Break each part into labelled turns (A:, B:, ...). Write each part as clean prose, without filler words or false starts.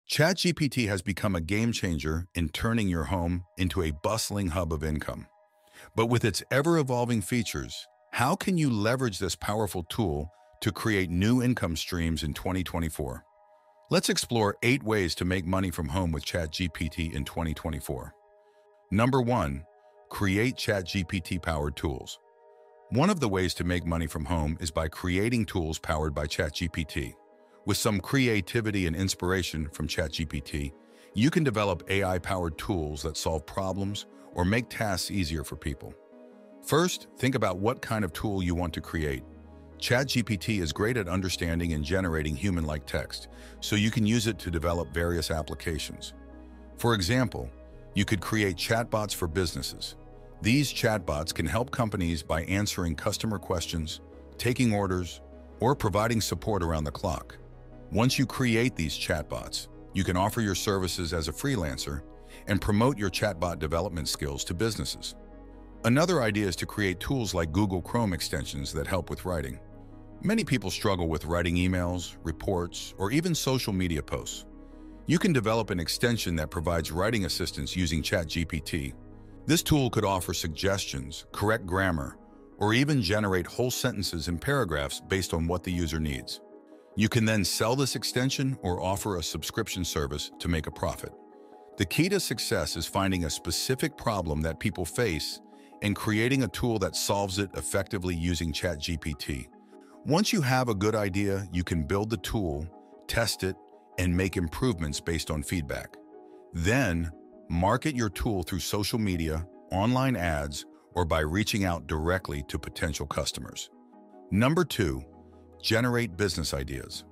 A: ChatGPT has become a game changer in turning your home into a bustling hub of income. But with its ever-evolving features, how can you leverage this powerful tool to create new income streams in 2024? Let's explore 8 ways to make money from home with ChatGPT in 2024. Number 1. Create ChatGPT-powered tools. One of the ways to make money from home is by creating tools powered by ChatGPT. With some creativity and inspiration from ChatGPT, you can develop AI-powered tools that solve problems or make tasks easier for people. First, think about what kind of tool you want to create. ChatGPT is great at understanding and generating human-like text, so you can use it to develop various applications. For example, you could create chatbots for businesses. These chatbots can help companies by answering customer questions, taking orders, or providing support around the clock. Once you create these chatbots, you can offer your services as a freelancer and promote your chatbot development skills to businesses. Another idea is to create tools like Google Chrome extensions that help with writing. Many people struggle with writing emails, reports, or even social media posts. You can develop an extension that provides writing assistance using ChatGPT. This tool could offer suggestions, correct grammar, or even generate whole sentences and paragraphs based on what the user needs. You can then sell this extension or offer a subscription service to make a profit. The key to success is finding a specific problem that people face and creating a tool that solves it effectively using ChatGPT. Once you have a good idea, you can build the tool, test it, and make improvements based on feedback. Then, market your tool through social media, online ads, or by reaching out directly to potential customers. Number 2. Generate business ideas.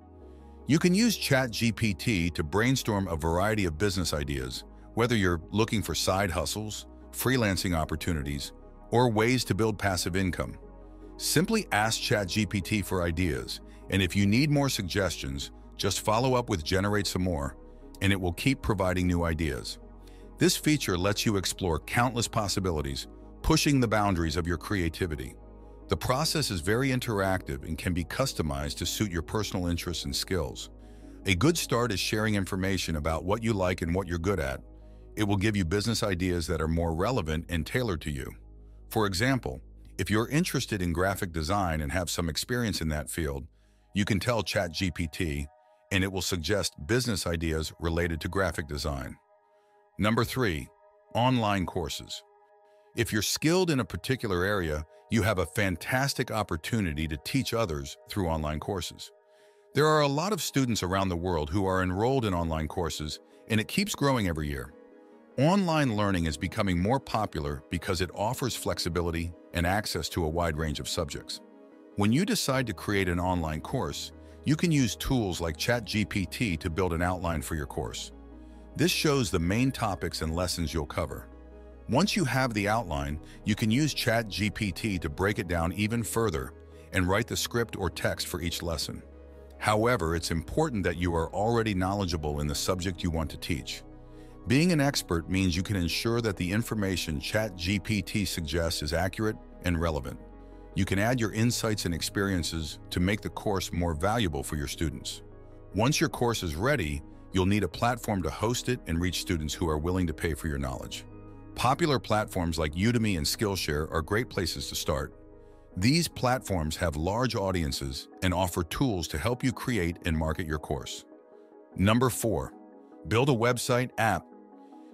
A: You can use ChatGPT to brainstorm a variety of business ideas, whether you're looking for side hustles, freelancing opportunities, or ways to build passive income. Simply ask ChatGPT for ideas, and if you need more suggestions, just follow up with Generate Some More, and it will keep providing new ideas. This feature lets you explore countless possibilities, pushing the boundaries of your creativity. The process is very interactive and can be customized to suit your personal interests and skills. A good start is sharing information about what you like and what you're good at. It will give you business ideas that are more relevant and tailored to you. For example, if you're interested in graphic design and have some experience in that field, you can tell ChatGPT, and it will suggest business ideas related to graphic design. Number 3. Online courses. If you're skilled in a particular area, you have a fantastic opportunity to teach others through online courses. There are a lot of students around the world who are enrolled in online courses, and it keeps growing every year. Online learning is becoming more popular because it offers flexibility and access to a wide range of subjects. When you decide to create an online course, you can use tools like ChatGPT to build an outline for your course. This shows the main topics and lessons you'll cover. Once you have the outline, you can use ChatGPT to break it down even further and write the script or text for each lesson. However, it's important that you are already knowledgeable in the subject you want to teach. Being an expert means you can ensure that the information ChatGPT suggests is accurate and relevant. You can add your insights and experiences to make the course more valuable for your students. Once your course is ready, you'll need a platform to host it and reach students who are willing to pay for your knowledge. Popular platforms like Udemy and Skillshare are great places to start. These platforms have large audiences and offer tools to help you create and market your course. Number 4. Build a website app.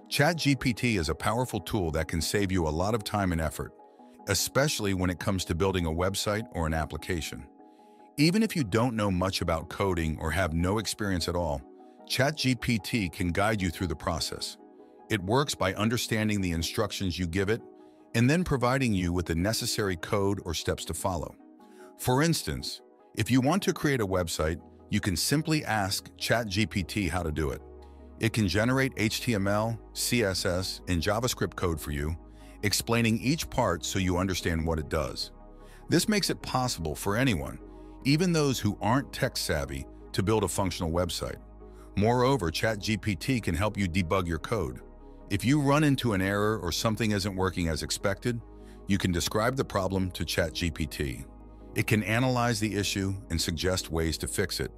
A: ChatGPT is a powerful tool that can save you a lot of time and effort, especially when it comes to building a website or an application. Even if you don't know much about coding or have no experience at all, ChatGPT can guide you through the process. It works by understanding the instructions you give it and then providing you with the necessary code or steps to follow. For instance, if you want to create a website, you can simply ask ChatGPT how to do it. It can generate HTML, CSS, and JavaScript code for you, explaining each part so you understand what it does. This makes it possible for anyone, even those who aren't tech-savvy, to build a functional website. Moreover, ChatGPT can help you debug your code. If you run into an error or something isn't working as expected, you can describe the problem to ChatGPT. It can analyze the issue and suggest ways to fix it,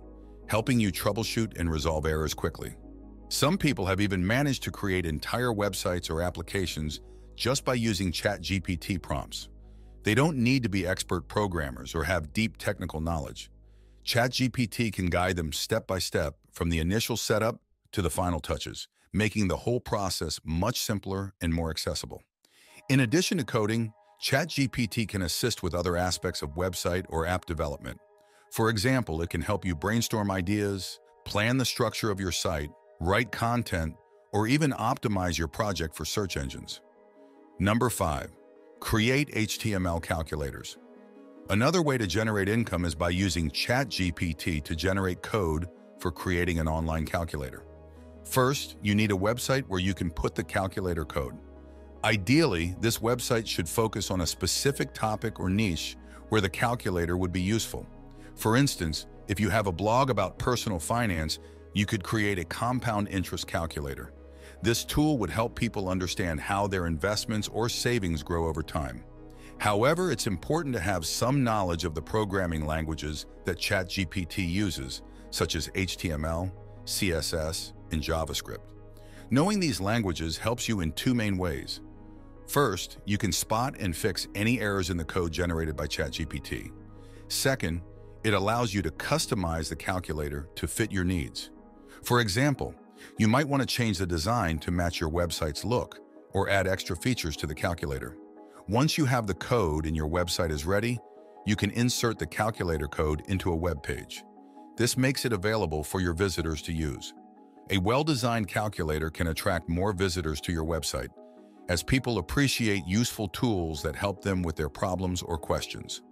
A: helping you troubleshoot and resolve errors quickly. Some people have even managed to create entire websites or applications just by using ChatGPT prompts. They don't need to be expert programmers or have deep technical knowledge. ChatGPT can guide them step by step from the initial setup to the final touches, making the whole process much simpler and more accessible. In addition to coding, ChatGPT can assist with other aspects of website or app development. For example, it can help you brainstorm ideas, plan the structure of your site, write content, or even optimize your project for search engines. Number 5. Create HTML calculators. Another way to generate income is by using ChatGPT to generate code for creating an online calculator. First, you need a website where you can put the calculator code. Ideally, this website should focus on a specific topic or niche where the calculator would be useful. For instance, if you have a blog about personal finance, you could create a compound interest calculator. This tool would help people understand how their investments or savings grow over time. However, it's important to have some knowledge of the programming languages that ChatGPT uses, such as HTML, CSS, and JavaScript. Knowing these languages helps you in two main ways. First, you can spot and fix any errors in the code generated by ChatGPT. Second, it allows you to customize the calculator to fit your needs. For example, you might want to change the design to match your website's look or add extra features to the calculator. Once you have the code and your website is ready, you can insert the calculator code into a web page. This makes it available for your visitors to use. A well-designed calculator can attract more visitors to your website, as people appreciate useful tools that help them with their problems or questions.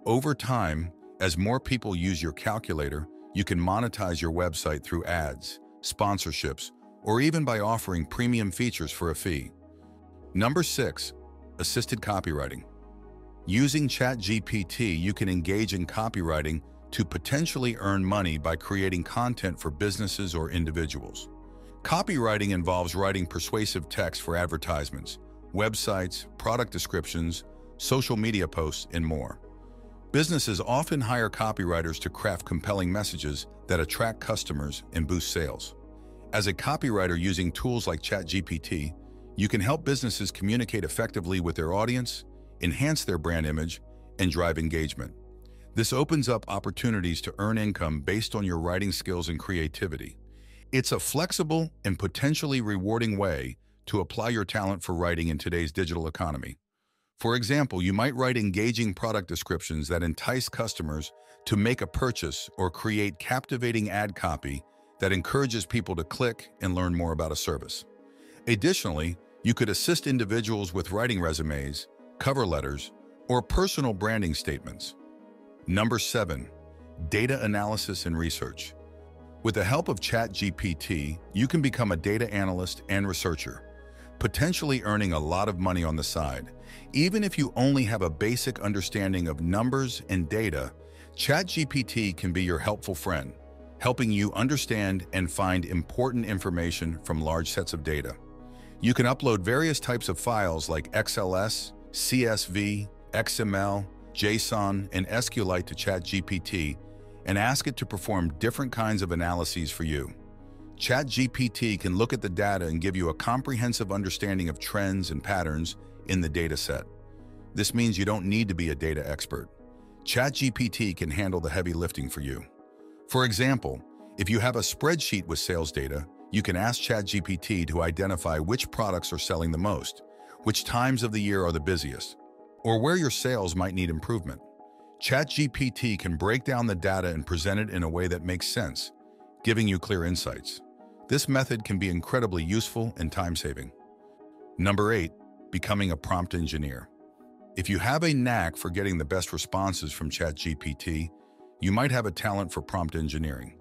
A: Over time, as more people use your calculator, you can monetize your website through ads, sponsorships, or even by offering premium features for a fee. Number 6. Assisted copywriting. Using ChatGPT, you can engage in copywriting to potentially earn money by creating content for businesses or individuals. Copywriting involves writing persuasive text for advertisements, websites, product descriptions, social media posts, and more. Businesses often hire copywriters to craft compelling messages that attract customers and boost sales. As a copywriter using tools like ChatGPT, you can help businesses communicate effectively with their audience, enhance their brand image, and drive engagement. This opens up opportunities to earn income based on your writing skills and creativity. It's a flexible and potentially rewarding way to apply your talent for writing in today's digital economy. For example, you might write engaging product descriptions that entice customers to make a purchase or create captivating ad copy that encourages people to click and learn more about a service. Additionally, you could assist individuals with writing resumes, cover letters, or personal branding statements. Number 7. Data analysis and research. With the help of ChatGPT, you can become a data analyst and researcher, potentially earning a lot of money on the side. Even if you only have a basic understanding of numbers and data, ChatGPT can be your helpful friend, helping you understand and find important information from large sets of data. You can upload various types of files like XLS, CSV, XML, JSON, and SQLite to ChatGPT and ask it to perform different kinds of analyses for you. ChatGPT can look at the data and give you a comprehensive understanding of trends and patterns in the data set. This means you don't need to be a data expert. ChatGPT can handle the heavy lifting for you. For example, if you have a spreadsheet with sales data, you can ask ChatGPT to identify which products are selling the most, which times of the year are the busiest, or where your sales might need improvement. ChatGPT can break down the data and present it in a way that makes sense, giving you clear insights. This method can be incredibly useful and time-saving. Number 8. Becoming a prompt engineer. If you have a knack for getting the best responses from ChatGPT, you might have a talent for prompt engineering.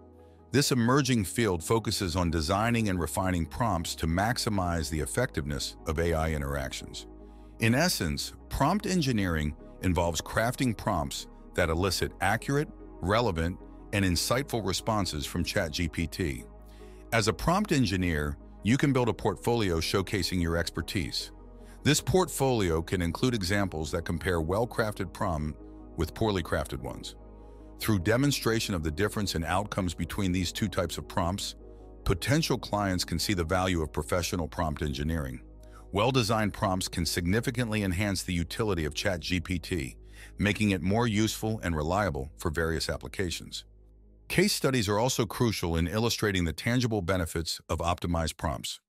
A: This emerging field focuses on designing and refining prompts to maximize the effectiveness of AI interactions. In essence, prompt engineering involves crafting prompts that elicit accurate, relevant, and insightful responses from ChatGPT. As a prompt engineer, you can build a portfolio showcasing your expertise. This portfolio can include examples that compare well-crafted prompts with poorly crafted ones. Through demonstration of the difference in outcomes between these two types of prompts, Potential clients can see the value of professional prompt engineering. Well-designed prompts can significantly enhance the utility of ChatGPT, making it more useful and reliable for various applications. Case studies are also crucial in illustrating the tangible benefits of optimized prompts.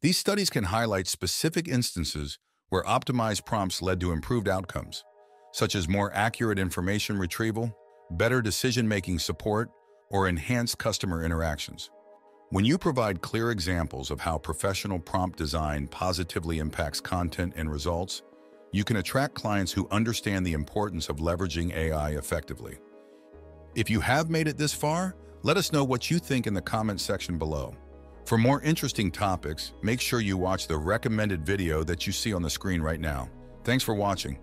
A: These studies can highlight specific instances where optimized prompts led to improved outcomes, such as more accurate information retrieval, better decision-making support, or enhanced customer interactions. When you provide clear examples of how professional prompt design positively impacts content and results, you can attract clients who understand the importance of leveraging AI effectively. If you have made it this far, let us know what you think in the comment section below. For more interesting topics, make sure you watch the recommended video that you see on the screen right now. Thanks for watching.